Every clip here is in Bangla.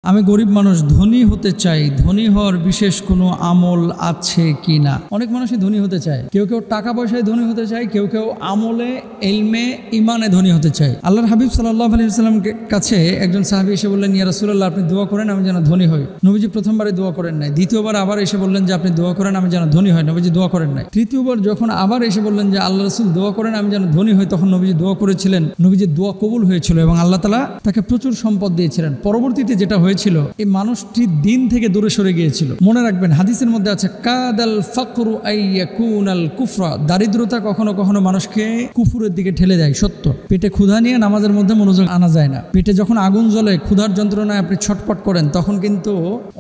আমি গরিব মানুষ, ধনী হতে চাই, ধনী হওয়ার বিশেষ কোনো আমল আছে কি না? অনেক মানুষই ধনী হতে চায়, কেউ কেউ টাকা পয়সায় ধনী হতে চায়, কেউ কেউ আমলে, ইলমে, ইমানে ধনী হতে চায়। আল্লাহর হাবিব সাল্লাল্লাহু আলাইহি ওয়াসাল্লামের কাছে একজন সাহাবী এসে বললেন, ইয়া রাসূলুল্লাহ, আপনি দোয়া করেন আমি যেন ধনী হই। নবীজি প্রথমবারে দোয়া করেন নাই, দ্বিতীয়বার আবার এসে বললেন যে আপনি দোয়া করেন আমি যেন ধনী হই, নবীজি দোয়া করেন নাই। তৃতীয়বার যখন আবার এসে বললেন যে আল্লাহ রাসূল দোয়া করেন আমি যেন ধনী হই, তখন নবীজি দোয়া করেছিলেন, নবীজির দোয়া কবুল হয়েছিল এবং আল্লাহ তাআলা তাকে প্রচুর সম্পদ দিয়েছিলেন। পরবর্তীতে যেটা হয়েছিল, এই মানুষটি দিন থেকে দূরে সরে গিয়েছিল। মনে রাখবেন, হাদিসের মধ্যে আছে কাদাল ফাকরু আইয়াকুনাল কুফরা, দারিদ্রতা কখনো কখনো মানুষকে কুফুরের দিকে ঠেলে দেয়। সত্য, পেটে ক্ষুধা নিয়ে নামাজের মধ্যে মনোযোগ আনা যায় না। পেটে যখন আগুন জ্বলে, ক্ষুধার যন্ত্রণায় আপনি ছটপট করেন, তখন কিন্তু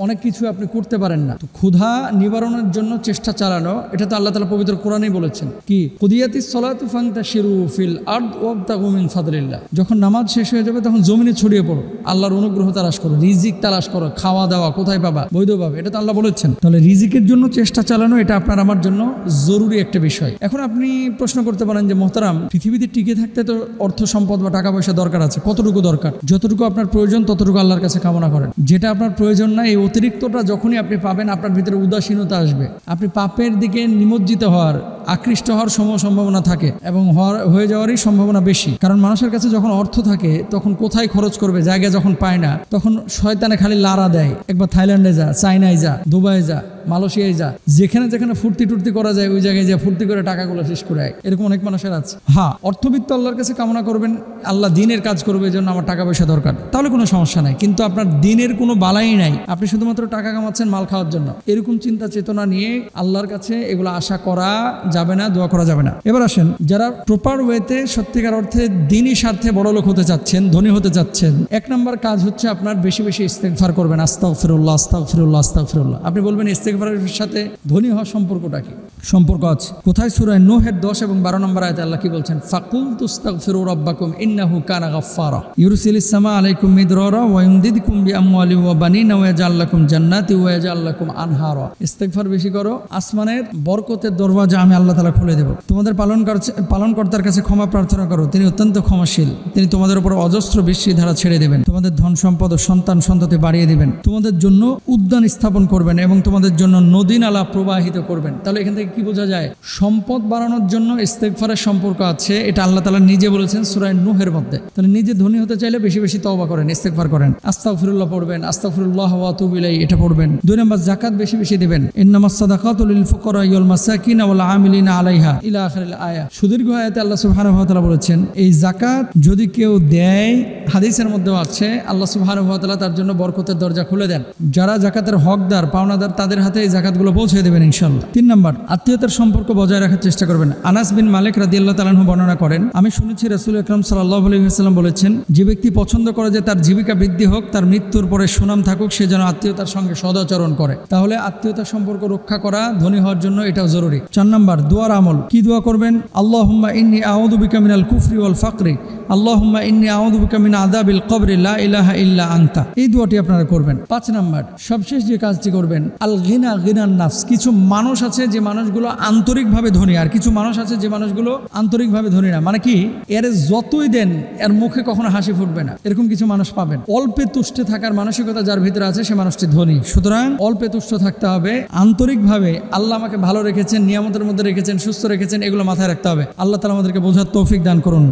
অনেক কিছু আপনি করতে পারেন না। তো ক্ষুধা নিবারণের জন্য চেষ্টা চালানো, এটা তো আল্লাহ তাআলা পবিত্র কোরআনেই বলেছেন। কি কুদিয়াতিস সালাতু ফান্তাশিরু ফিল আরদ ওয়াবতাগু মিন ফাদলিল্লাহ, যখন নামাজ শেষ হয়ে যাবে তখন জমিনে ছড়িয়ে পড়ো, আল্লাহর অনুগ্রহ তালাশ করো, রিজিক তালাশ করো, খাওয়া দাওয়া কোথায় পাবা, বৈধভাবে, এটা তো আল্লাহ বলেছেন। তাহলে রিজিকের জন্য চেষ্টা চালানো, এটা আপনার আমার জন্য জরুরি একটা বিষয়। এখন আপনি প্রশ্ন করতে পারেন যে মোহতারাম, পৃথিবীতে টিকে থাকতে তো অর্থ সম্পদ বা টাকা পয়সা দরকার আছে, কতটুকু দরকার? যতটুকু আপনার প্রয়োজন ততটুকু আল্লাহর কাছে কামনা করেন। যেটা আপনার প্রয়োজন না, এই অতিরিক্তটা যখনই আপনি পাবেন, আপনার ভিতরে উদাসীনতা আসবে, আপনি পাপের দিকে নিমজ্জিত হওয়ার, আকৃষ্ট হওয়ার সম্ভাবনা থাকে এবং হয়ে যাওয়ারই সম্ভাবনা বেশি। কারণ মানুষের কাছে যখন অর্থ থাকে তখন কোথায় খরচ করবে জায়গা যখন পায় না, তখন শয়তানে খালি লারা দেয়, একবার থাইল্যান্ডে যা, চায়নায় যা, দুবাই যা, মালয়েশিয়ায় যা, যেখানে যেখানে ফুর্তি টুর্তি করা যায় ওই জায়গায় যা ফুর্তি করে টাকাগুলো শেষ করে আয়। এরকম অনেক মানুষের আছে। হ্যাঁ, অর্থবিত্ত আল্লাহর কাছে কামনা করবেন, আল্লাহ দিনের কাজ করবে, এই জন্য আমার টাকা পয়সা দরকার, তাহলে কোনো সমস্যা নাই। কিন্তু আপনার দিনের কোনো বালাই নাই, আপনি শুধুমাত্র টাকা কামাচ্ছেন মাল খাওয়ার জন্য, এরকম চিন্তা চেতনা নিয়ে আল্লাহর কাছে এগুলো আশা করা যাবে না, দোয়া করা যাবে না। এবার আসেন, যারা প্রপার ওয়েতে সত্যিকার অর্থে দিনই স্বার্থে বড়লোক হতে চাচ্ছেন, ধনী হতে চাচ্ছেন, এক নম্বর কাজ হচ্ছে আপনার বেশি বেশি ইস্তেগফার করবেন। আস্তাগফিরুল্লাহ, আস্তাগফিরুল্লাহ, আস্তাগফিরুল্লাহ। আপনি বলবেন ইস্তেগফারের সাথে ধনী হওয়ার সম্পর্কটা কি? সম্পর্ক আছে। কোথায়? সূরা নূহের 10 এবং 12 নম্বর আয়াতে আল্লাহ কি বলছেন? ফাকুলতু আস্তাগফিরু রাব্বাকুম ইন্নাহু কানা গাফফারা ইউরসিলিস সামা আলাইকুম মিদরারা ওয়া ইউমদিদকুম বিআমওয়ালিন ওয়া বানিনা ওয়া ইয়াজআল লাকুম জান্নাতি ওয়া ইয়াজআল লাকুম আনহারা। ইস্তেগফার বেশি করো, আসমানের বরকতের দরওয়াজা আমি আল্লাহ তাআলা খুলে দেব। তোমাদের পালনকর্তার কাছে ক্ষমা প্রার্থনা করো, তিনি অত্যন্ত ক্ষমাশীল, তিনি তোমাদের উপর অজস্র বৃষ্টি ধারা ছেড়ে দেবেন, তোমাদের ধন সম্পদ ও সন্তান সন্ততি বাড়িয়ে দিবেন, তোমাদের জন্য উদ্যান স্থাপন করবেন এবং তোমাদের জন্য নদী নালা প্রবাহিত করবেন। তাহলে এখান থেকে কি বোঝা যায়? সম্পদ বাড়ানোর জন্য ইস্তেগফারের সম্পর্ক আছে, এটা আল্লাহ তাআলা নিজে বলেছেন সূরা নূহের মধ্যে। তাহলে নিজে ধনী হতে চাইলে বেশি বেশি তওবা করেন, ইস্তেগফার করেন, আস্তাগফিরুল্লাহ পড়বেন, আস্তাগফিরুল্লাহ ওয়া আতুবু ইলাইহি এটা পড়বেন। 2 নম্বর, যাকাত বেশি বেশি দিবেন। ইন্নামাস সাদাকাতু লিল ফুকারা ওয়াল মাসাকিন ওয়াল আমিলিনা আলাইহা ইলা আখিরিল আয়াত। সুদীর্ঘ আয়াতে আল্লাহ সুবহানাহু ওয়া তাআলা বলেছেন, এই যাকাত যদি কেউ দেয়, হাদিসের মধ্যেও আছে, আল্লাহ সুবহানাহু ওয়া তাআলা তার জন্য বরকতের দরজা খুলে দেন। যারা যাকাতের হকদার, পাওনাদার, তাদের হাতে এই যাকাতগুলো পৌঁছে দেবেন ইনশাআল্লাহ। 3 নম্বর, আত্মীয়তার সম্পর্ক বজায় রাখার চেষ্টা করবেন। আনাস বিন মালিক রাদিয়াল্লাহু তাআলা আনহু বর্ণনা করেন, আমি শুনেছি রাসূল আকরাম সাল্লাল্লাহু আলাইহি ওয়াসাল্লাম বলেছেন, যে ব্যক্তি পছন্দ করে যে তার জীবিকা বৃদ্ধি হোক, তার মৃত্যুর পরে সুনাম থাকুক, সে যেন আত্মীয়তার সঙ্গে সদাচরণ করে। তাহলে আত্মীয়তার সম্পর্ক রক্ষা করা ধনী হওয়ার জন্য এটাও জরুরি। 4 নম্বর, দোয়ার আমল। কি দোয়া করবেন? আল্লাহুম্মা ইন্নী আউযু বিকা মিনাল কুফরি ওয়াল ফাকরি, আল্লাহুম্মা ইন্নী আউযু বিকা মিন আযাবিল কবরি লা ইলাহা ইল্লা আনতা। এই দোয়াটি আপনারা করবেন। 5 নম্বর, সবশেষ যে কাজটি করবেন, আল গিনা গিনান নাফস। কিছু মানুষ আছে যে মানুষগুলো আন্তরিকভাবে ধনী, আর কিছু মানুষ আছে যে মানুষগুলো আন্তরিকভাবে ধনী না। মানে কি, এর যতই দেন এর মুখে কখনো হাসি ফুটবে না, এরকম কিছু মানুষ পাবেন। অল্পে তুষ্টে থাকার মানসিকতা যার ভিতরে আছে সে মানুষটি ধনী। সুতরাং অল্পে তুষ্ট থাকতে হবে, আন্তরিকভাবে আল্লাহ আমাকে ভালো রেখেছেন, নিয়ামতের মধ্যে রেখেছেন, সুস্থ রেখেছেন, এগুলো মাথায় রাখতে হবে। আল্লাহ তাআলা আমাদেরকে বোঝার তৌফিক দান করুন।